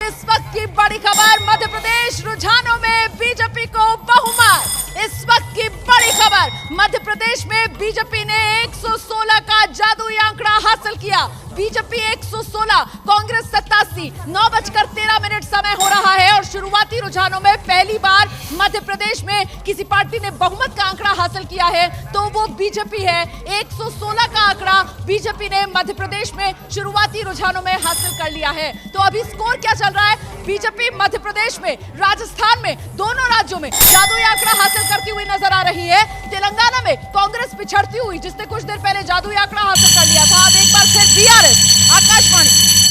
इस वक्त की बड़ी खबर, मध्य प्रदेश रुझानों में बीजेपी को बहुमत। इस वक्त की बड़ी खबर, मध्य प्रदेश में बीजेपी ने 116 का जादुई आंकड़ा हासिल किया। बीजेपी 116, कांग्रेस 87। 9:13 समय हो रहा है और शुरुआती रुझानों में पहली बार मध्य प्रदेश में किसी पार्टी ने बहुमत का आंकड़ा हासिल किया है तो वो बीजेपी है। 116 का आंकड़ा बीजेपी ने मध्य प्रदेश में शुरुआती रुझानों में हासिल कर लिया है। तो अभी स्कोर क्या चल रहा है? बीजेपी मध्य प्रदेश में, राजस्थान में, दोनों राज्यों में जादुई आंकड़ा हासिल करती हुई नजर आ रही है। तेलंगाना में कांग्रेस पिछड़ती हुई, जिसने कुछ देर पहले जादुई आंकड़ा हासिल कर लिया था, अब एक बार फिर बीआरएस। आकाशवाणी।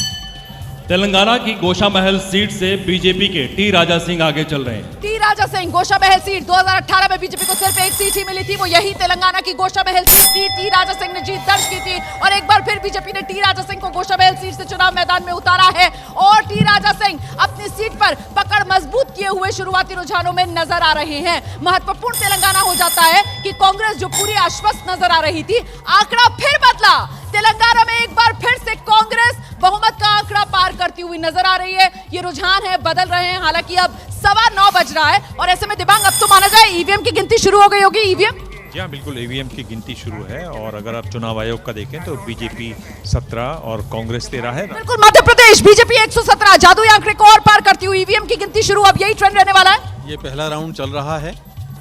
तेलंगाना की गोशामहल सीट से बीजेपी के टी राजा सिंह आगे चल रहे हैं। टी राजा सिंह, गोशामहल सीट 2018 में बीजेपी को सिर्फ एक सीट ही मिली थी, वो यही तेलंगाना की गोशामहल सीट थी। टी राजा सिंह ने जीत दर्ज की थी और एक बार फिर बीजेपी ने टी राजा सिंह को गोशामहल सीट से चुनाव मैदान में उतारा है और टी राजा सिंह अपनी सीट पर पकड़ मजबूत किए हुए शुरुआती रुझानों में नजर आ रहे हैं। महत्वपूर्ण तेलंगाना हो जाता है कि कांग्रेस जो पूरी आश्वस्त नजर आ रही थी, आंकड़ा फिर बदला। तेलंगाना में एक बार फिर से कांग्रेस बहुमत का आंकड़ा पार करती हुई नजर आ रही है। ये रुझान है, बदल रहे हैं। हालांकि अब 9:15 बज रहा है और ऐसे में दिबांग, अब तो माना जाए ईवीएम की गिनती शुरू हो गई होगी। ईवीएम, जी हाँ, बिल्कुल ईवीएम की गिनती शुरू है और अगर आप चुनाव आयोग का देखें तो बीजेपी 17 और कांग्रेस 13 है। बिल्कुल, मध्य प्रदेश बीजेपी 117, जादुई आंकड़े को और पार करती हुई ईवीएम की गिनती शुरू। अब यही ट्रेंड रहने वाला है। ये पहला राउंड चल रहा है,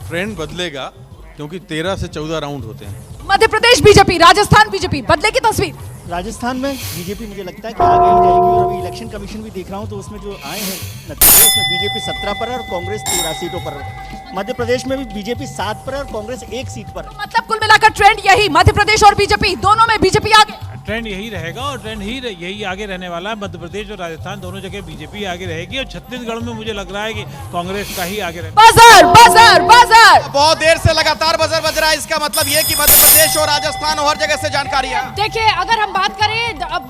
ट्रेंड बदलेगा क्योंकि 13 से 14 राउंड होते हैं। मध्य प्रदेश बीजेपी, राजस्थान बीजेपी, बदले की तस्वीर। राजस्थान में बीजेपी मुझे लगता है कि आगे ही रहेगी और अभी इलेक्शन कमीशन भी देख रहा हूं तो उसमें जो आए हैं नतीजे, उसमें बीजेपी 17 पर है और कांग्रेस 13 सीटों पर है। मध्य प्रदेश में भी बीजेपी 7 पर है और कांग्रेस 1 सीट पर है। मतलब कुल मिलाकर ट्रेंड यही, मध्य प्रदेश और बीजेपी दोनों में बीजेपी आगे। ट्रेंड यही रहेगा और ट्रेंड यही आगे रहने वाला है। मध्य प्रदेश और राजस्थान दोनों जगह बीजेपी आगे रहेगी और छत्तीसगढ़ में मुझे लग रहा है कि कांग्रेस का ही आगे रहेगा। बजर बजर बजर, बहुत देर से लगातार बजर बज रहा है। इसका मतलब ये कि मध्य प्रदेश और राजस्थान और हर जगह से जानकारी है। देखिए, अगर हम बात करें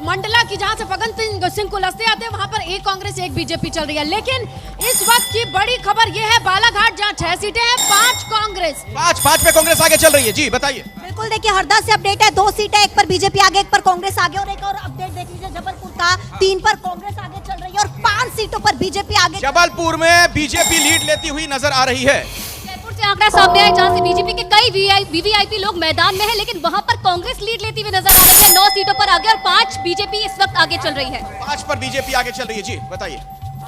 मंडला की, जहां से फग्गन सिंह कुलस्ते आते हैं, वहां पर एक कांग्रेस एक बीजेपी चल रही है। लेकिन इस वक्त की बड़ी खबर यह है, बालाघाट जहां 6 सीटें हैं, 5 कांग्रेस, 5 पे कांग्रेस आगे चल रही है। जी बताइए। बिल्कुल, देखिए हरदा से अपडेट है, 2 सीटें, एक पर बीजेपी आगे, एक पर कांग्रेस आगे। और एक और अपडेट देख लीजिए जबलपुर का, 3 पर कांग्रेस आगे चल रही है और 5 सीटों पर बीजेपी आगे। जबलपुर में बीजेपी लीड लेती हुई नजर आ रही है। जयपुर से आंकड़ा सामने आया जहां से बीजेपी के कई वीवीआईपी लोग मैदान में हैं, लेकिन वहां पर कांग्रेस लीड लेती हुई नजर आ रही है। 9 सीटों पर आगे और 5 बीजेपी इस वक्त आगे चल रही है। 5 पर बीजेपी आगे चल रही है। जी बताइए।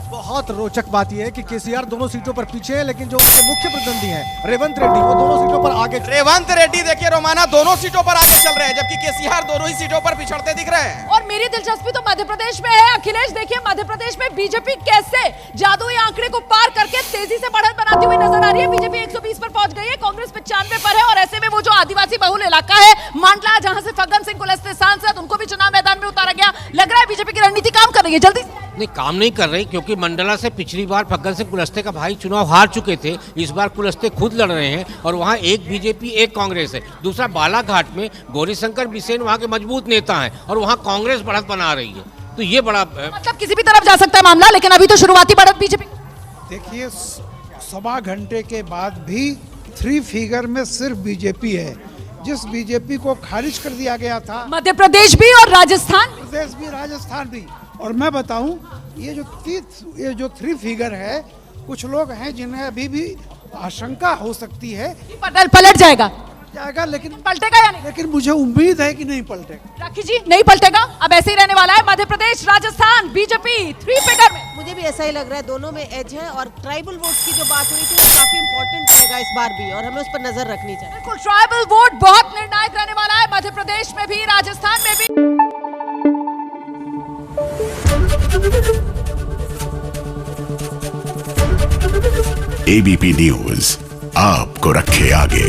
बहुत रोचक बात यह है कि केसीआर दोनों सीटों पर पीछे है, लेकिन जो उनके मुख्य प्रतिद्वंदी हैं रेवंत रेड्डी, वो दोनों सीटों पर आगे। रेवंत रेड्डी देखिए रोमाना, दोनों सीटों पर आगे चल रहे हैं, जबकि केसीआर दोनों ही सीटों पर पिछड़ते दिख रहे हैं। और मेरी दिलचस्पी तो मध्य प्रदेश में है। अखिलेश, देखिए मध्य प्रदेश में बीजेपी कैसे जादुई आंकड़े को पार करके तेजी से बढ़त बनाती हुई नजर आ रही है। बीजेपी 120 पर पहुंच गई है, कांग्रेस 95 पर है और ऐसे में वो जो आदिवासी बहुल इलाका है मंडला, जहां से फग्गन सिंह कुलस्ते सांसद, उनको भी चुनाव मैदान में उतारा गया। लग रहा है बीजेपी की रणनीति काम कर रही है। जल्दी नहीं, काम नहीं कर रही, क्योंकि मंडला से पिछली बार फग्गन सिंह कुलस्ते का भाई चुनाव हार चुके थे। इस बार कुलस्ते खुद लड़ रहे हैं और वहाँ एक बीजेपी एक कांग्रेस है। दूसरा, बालाघाट में गौरीशंकर बिसेन वहाँ के मजबूत नेता हैं और वहाँ कांग्रेस बढ़त बना रही है। तो ये बड़ा मतलब किसी भी तरफ जा सकता है मामला, लेकिन अभी तो शुरुआती बढ़त बीजेपी। देखिए, 1.25 घंटे के बाद भी 3 फिगर में सिर्फ बीजेपी है। जिस बीजेपी को खारिज कर दिया गया था, मध्य प्रदेश भी और राजस्थान भी, राजस्थान भी। और मैं बताऊं, ये जो 3 फिगर है, कुछ लोग हैं जिन्हें अभी भी आशंका हो सकती है पलट जाएगा, लेकिन पलटेगा या नहीं? लेकिन मुझे उम्मीद है कि नहीं पलटेगा। राखी जी, नहीं पलटेगा, अब ऐसे ही रहने वाला है। मध्य प्रदेश, राजस्थान, बीजेपी 3 फिगर में। मुझे भी ऐसा ही लग रहा है, दोनों में एज है और ट्राइबल वोट की जो बात हो रही थी वो काफी इंपॉर्टेंट रहेगा इस बार भी और हमें उस पर नजर रखनी चाहिए। बिल्कुल, ट्राइबल वोट बहुत निर्णायक रहने वाला है, मध्य प्रदेश में भी, राजस्थान में भी। एबीपी न्यूज आपको रखे आगे।